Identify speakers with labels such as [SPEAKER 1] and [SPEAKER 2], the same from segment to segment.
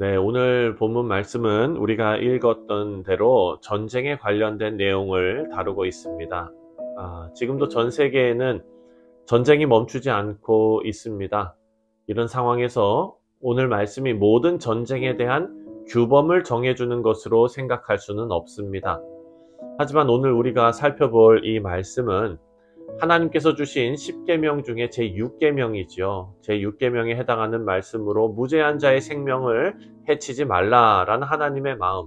[SPEAKER 1] 네, 오늘 본문 말씀은 우리가 읽었던 대로 전쟁에 관련된 내용을 다루고 있습니다. 지금도 전 세계에는 전쟁이 멈추지 않고 있습니다. 이런 상황에서 오늘 말씀이 모든 전쟁에 대한 규범을 정해주는 것으로 생각할 수는 없습니다. 하지만 오늘 우리가 살펴볼 이 말씀은 하나님께서 주신 10계명 중에 제6계명이죠. 제6계명에 해당하는 말씀으로 무죄한 자의 생명을 해치지 말라라는 하나님의 마음,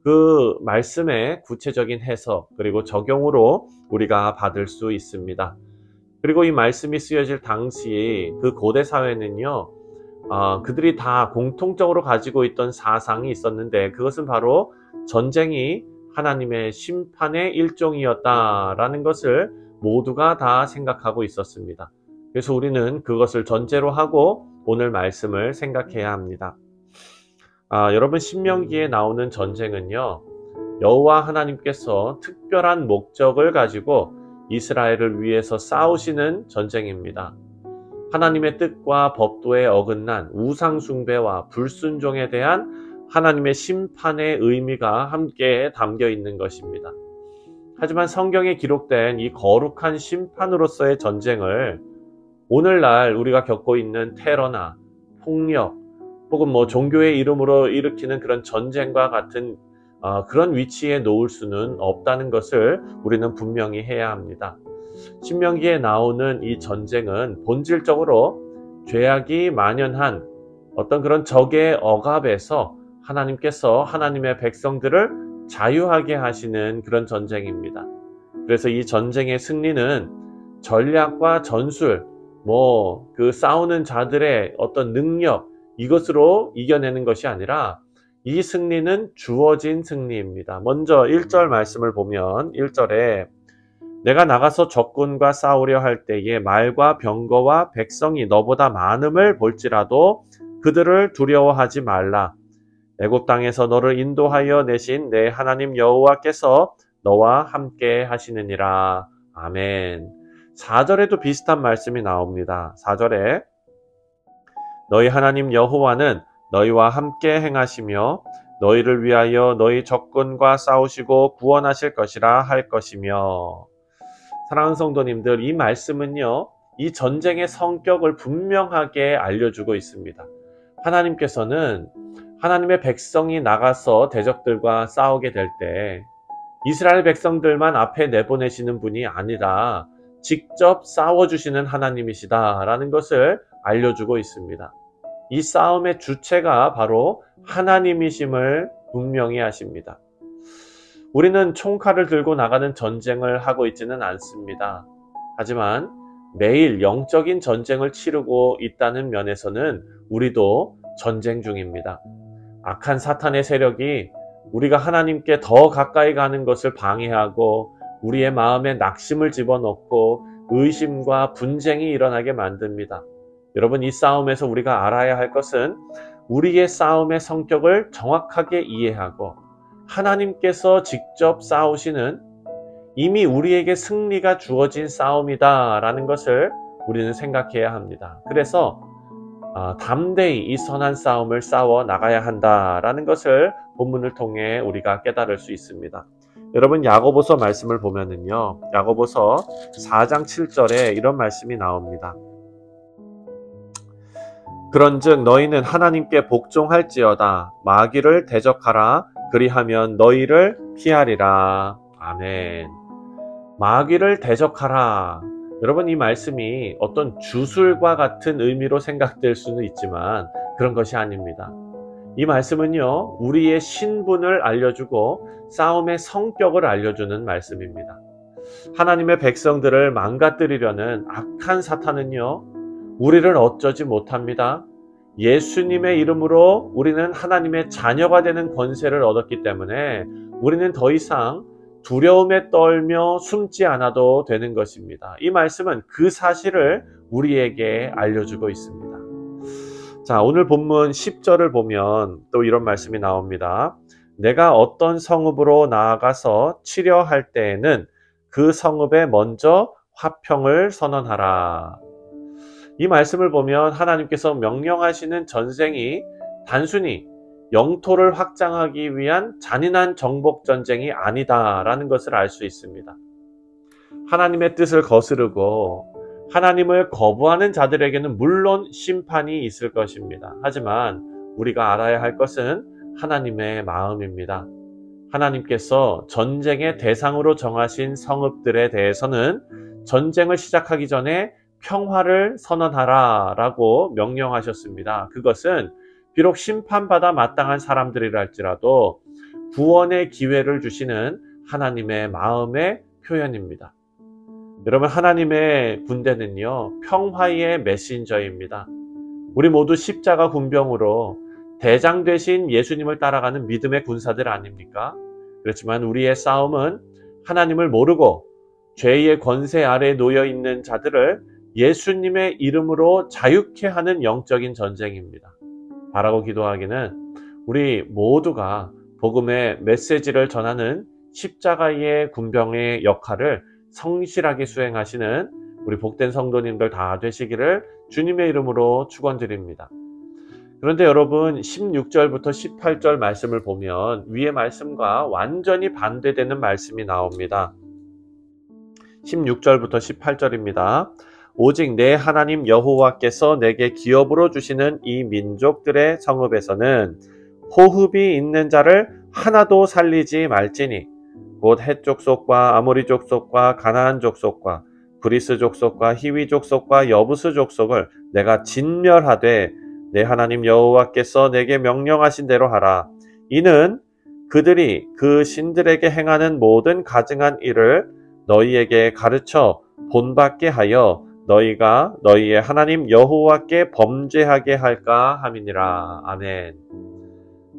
[SPEAKER 1] 그 말씀의 구체적인 해석 그리고 적용으로 우리가 받을 수 있습니다. 그리고 이 말씀이 쓰여질 당시 그 고대 사회는요, 그들이 다 공통적으로 가지고 있던 사상이 있었는데 그것은 바로 전쟁이 하나님의 심판의 일종이었다라는 것을 모두가 다 생각하고 있었습니다. 그래서 우리는 그것을 전제로 하고 오늘 말씀을 생각해야 합니다. 여러분, 신명기에 나오는 전쟁은요, 여호와 하나님께서 특별한 목적을 가지고 이스라엘을 위해서 싸우시는 전쟁입니다. 하나님의 뜻과 법도에 어긋난 우상 숭배와 불순종에 대한 하나님의 심판의 의미가 함께 담겨 있는 것입니다. 하지만 성경에 기록된 이 거룩한 심판으로서의 전쟁을 오늘날 우리가 겪고 있는 테러나 폭력 혹은 종교의 이름으로 일으키는 그런 전쟁과 같은 그런 위치에 놓을 수는 없다는 것을 우리는 분명히 해야 합니다. 신명기에 나오는 이 전쟁은 본질적으로 죄악이 만연한 어떤 그런 적의 억압에서 하나님께서 하나님의 백성들을 자유하게 하시는 그런 전쟁입니다. 그래서 이 전쟁의 승리는 전략과 전술, 그 싸우는 자들의 어떤 능력, 이것으로 이겨내는 것이 아니라 이 승리는 주어진 승리입니다. 먼저 1절 말씀을 보면 1절에 내가 나가서 적군과 싸우려 할 때에 말과 병거와 백성이 너보다 많음을 볼지라도 그들을 두려워하지 말라. 애굽 땅에서 너를 인도하여 내신 내 하나님 여호와께서 너와 함께 하시느니라. 아멘. 4절에도 비슷한 말씀이 나옵니다. 4절에 너희 하나님 여호와는 너희와 함께 행하시며 너희를 위하여 너희 적군과 싸우시고 구원하실 것이라 할 것이며. 사랑하는 성도님들, 이 말씀은요, 이 전쟁의 성격을 분명하게 알려주고 있습니다. 하나님께서는 하나님의 백성이 나가서 대적들과 싸우게 될 때 이스라엘 백성들만 앞에 내보내시는 분이 아니라 직접 싸워주시는 하나님이시다라는 것을 알려주고 있습니다. 이 싸움의 주체가 바로 하나님이심을 분명히 하십니다. 우리는 총칼을 들고 나가는 전쟁을 하고 있지는 않습니다. 하지만 매일 영적인 전쟁을 치르고 있다는 면에서는 우리도 전쟁 중입니다. 악한 사탄의 세력이 우리가 하나님께 더 가까이 가는 것을 방해하고 우리의 마음에 낙심을 집어넣고 의심과 분쟁이 일어나게 만듭니다. 여러분, 이 싸움에서 우리가 알아야 할 것은 우리의 싸움의 성격을 정확하게 이해하고 하나님께서 직접 싸우시는 이미 우리에게 승리가 주어진 싸움이다라는 것을 우리는 생각해야 합니다. 그래서 담대히 이 선한 싸움을 싸워 나가야 한다라는 것을 본문을 통해 우리가 깨달을 수 있습니다. 여러분, 야고보서 말씀을 보면은요, 야고보서 4장 7절에 이런 말씀이 나옵니다. 그런즉 너희는 하나님께 복종할지어다. 마귀를 대적하라. 그리하면 너희를 피하리라. 아멘. 마귀를 대적하라. 여러분, 이 말씀이 어떤 주술과 같은 의미로 생각될 수는 있지만 그런 것이 아닙니다. 이 말씀은요, 우리의 신분을 알려주고 싸움의 성격을 알려주는 말씀입니다. 하나님의 백성들을 망가뜨리려는 악한 사탄은요, 우리를 어쩌지 못합니다. 예수님의 이름으로 우리는 하나님의 자녀가 되는 권세를 얻었기 때문에 우리는 더 이상 두려움에 떨며 숨지 않아도 되는 것입니다. 이 말씀은 그 사실을 우리에게 알려주고 있습니다. 자, 오늘 본문 10절을 보면 또 이런 말씀이 나옵니다. 내가 어떤 성읍으로 나아가서 치려 할 때에는 그 성읍에 먼저 화평을 선언하라. 이 말씀을 보면 하나님께서 명령하시는 전쟁이 단순히 영토를 확장하기 위한 잔인한 정복 전쟁이 아니다라는 것을 알 수 있습니다. 하나님의 뜻을 거스르고 하나님을 거부하는 자들에게는 물론 심판이 있을 것입니다. 하지만 우리가 알아야 할 것은 하나님의 마음입니다. 하나님께서 전쟁의 대상으로 정하신 성읍들에 대해서는 전쟁을 시작하기 전에 평화를 선언하라 라고 명령하셨습니다. 그것은 비록 심판받아 마땅한 사람들이라 할지라도 구원의 기회를 주시는 하나님의 마음의 표현입니다. 여러분, 하나님의 군대는요, 평화의 메신저입니다. 우리 모두 십자가 군병으로 대장 되신 예수님을 따라가는 믿음의 군사들 아닙니까? 그렇지만 우리의 싸움은 하나님을 모르고 죄의 권세 아래 놓여 있는 자들을 예수님의 이름으로 자유케 하는 영적인 전쟁입니다. 바라고 기도하기는 우리 모두가 복음의 메시지를 전하는 십자가의 군병의 역할을 성실하게 수행하시는 우리 복된 성도님들 다 되시기를 주님의 이름으로 축원드립니다. 그런데 여러분, 16절부터 18절 말씀을 보면 위의 말씀과 완전히 반대되는 말씀이 나옵니다. 16절부터 18절입니다. 오직 내 하나님 여호와께서 내게 기업으로 주시는 이 민족들의 성읍에서는 호흡이 있는 자를 하나도 살리지 말지니 곧 헷 족속과 아모리 족속과 가나안 족속과 브리스 족속과 히위 족속과 여부스 족속을 내가 진멸하되 내 하나님 여호와께서 내게 명령하신 대로 하라. 이는 그들이 그 신들에게 행하는 모든 가증한 일을 너희에게 가르쳐 본받게 하여 너희가 너희의 하나님 여호와께 범죄하게 할까 함이니라. 아멘.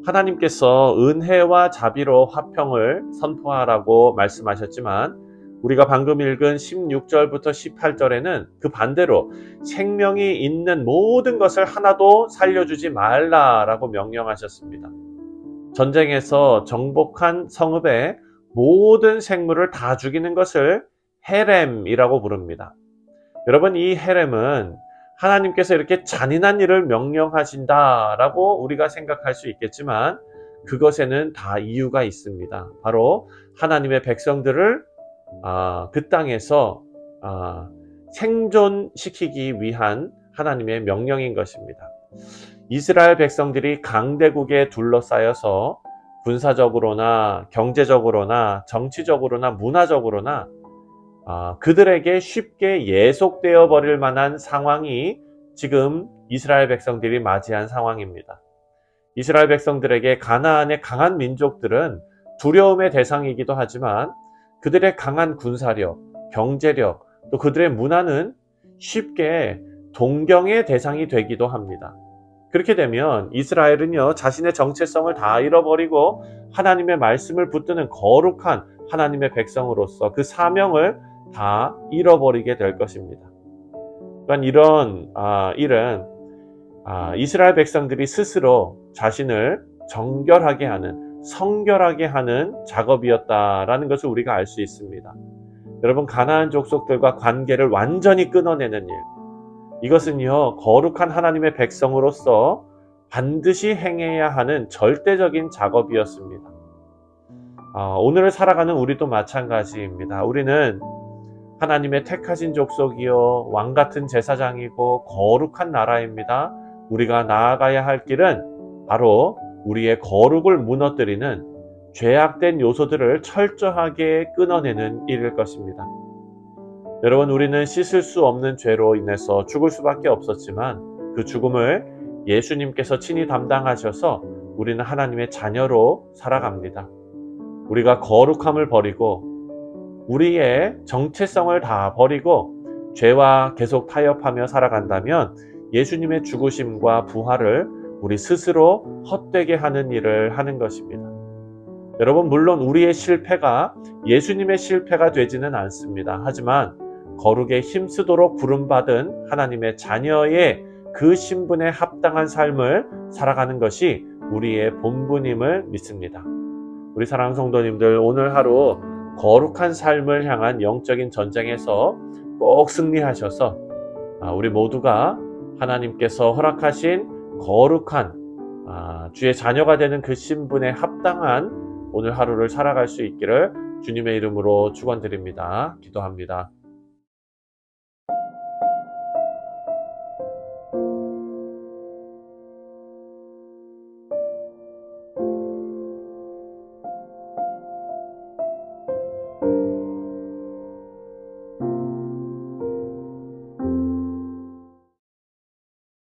[SPEAKER 1] 하나님께서 은혜와 자비로 화평을 선포하라고 말씀하셨지만 우리가 방금 읽은 16절부터 18절에는 그 반대로 생명이 있는 모든 것을 하나도 살려주지 말라라고 명령하셨습니다. 전쟁에서 정복한 성읍의 모든 생물을 다 죽이는 것을 헤렘이라고 부릅니다. 여러분, 이 헤렘은 하나님께서 이렇게 잔인한 일을 명령하신다라고 우리가 생각할 수 있겠지만 그것에는 다 이유가 있습니다. 바로 하나님의 백성들을 그 땅에서 생존시키기 위한 하나님의 명령인 것입니다. 이스라엘 백성들이 강대국에 둘러싸여서 군사적으로나 경제적으로나 정치적으로나 문화적으로나 그들에게 쉽게 예속되어 버릴 만한 상황이 지금 이스라엘 백성들이 맞이한 상황입니다. 이스라엘 백성들에게 가나안의 강한 민족들은 두려움의 대상이기도 하지만 그들의 강한 군사력, 경제력, 또 그들의 문화는 쉽게 동경의 대상이 되기도 합니다. 그렇게 되면 이스라엘은요, 자신의 정체성을 다 잃어버리고 하나님의 말씀을 붙드는 거룩한 하나님의 백성으로서 그 사명을 다 잃어버리게 될 것입니다. 그러니까 이런 일은 이스라엘 백성들이 스스로 자신을 정결하게 하는, 성결하게 하는 작업이었다라는 것을 우리가 알 수 있습니다. 여러분, 가나안 족속들과 관계를 완전히 끊어내는 일, 이것은요, 거룩한 하나님의 백성으로서 반드시 행해야 하는 절대적인 작업이었습니다. 오늘을 살아가는 우리도 마찬가지입니다. 우리는 하나님의 택하신 족속이요, 왕같은 제사장이고 거룩한 나라입니다. 우리가 나아가야 할 길은 바로 우리의 거룩을 무너뜨리는 죄악된 요소들을 철저하게 끊어내는 일일 것입니다. 여러분, 우리는 씻을 수 없는 죄로 인해서 죽을 수밖에 없었지만 그 죽음을 예수님께서 친히 담당하셔서 우리는 하나님의 자녀로 살아갑니다. 우리가 거룩함을 버리고 우리의 정체성을 다 버리고 죄와 계속 타협하며 살아간다면 예수님의 죽으심과 부활을 우리 스스로 헛되게 하는 일을 하는 것입니다. 여러분, 물론 우리의 실패가 예수님의 실패가 되지는 않습니다. 하지만 거룩에 힘쓰도록 부름받은 하나님의 자녀의 그 신분에 합당한 삶을 살아가는 것이 우리의 본분임을 믿습니다. 우리 사랑하는 성도님들, 오늘 하루 거룩한 삶을 향한 영적인 전쟁에서 꼭 승리하셔서 우리 모두가 하나님께서 허락하신 거룩한 주의 자녀가 되는 그 신분에 합당한 오늘 하루를 살아갈 수 있기를 주님의 이름으로 축원드립니다. 기도합니다.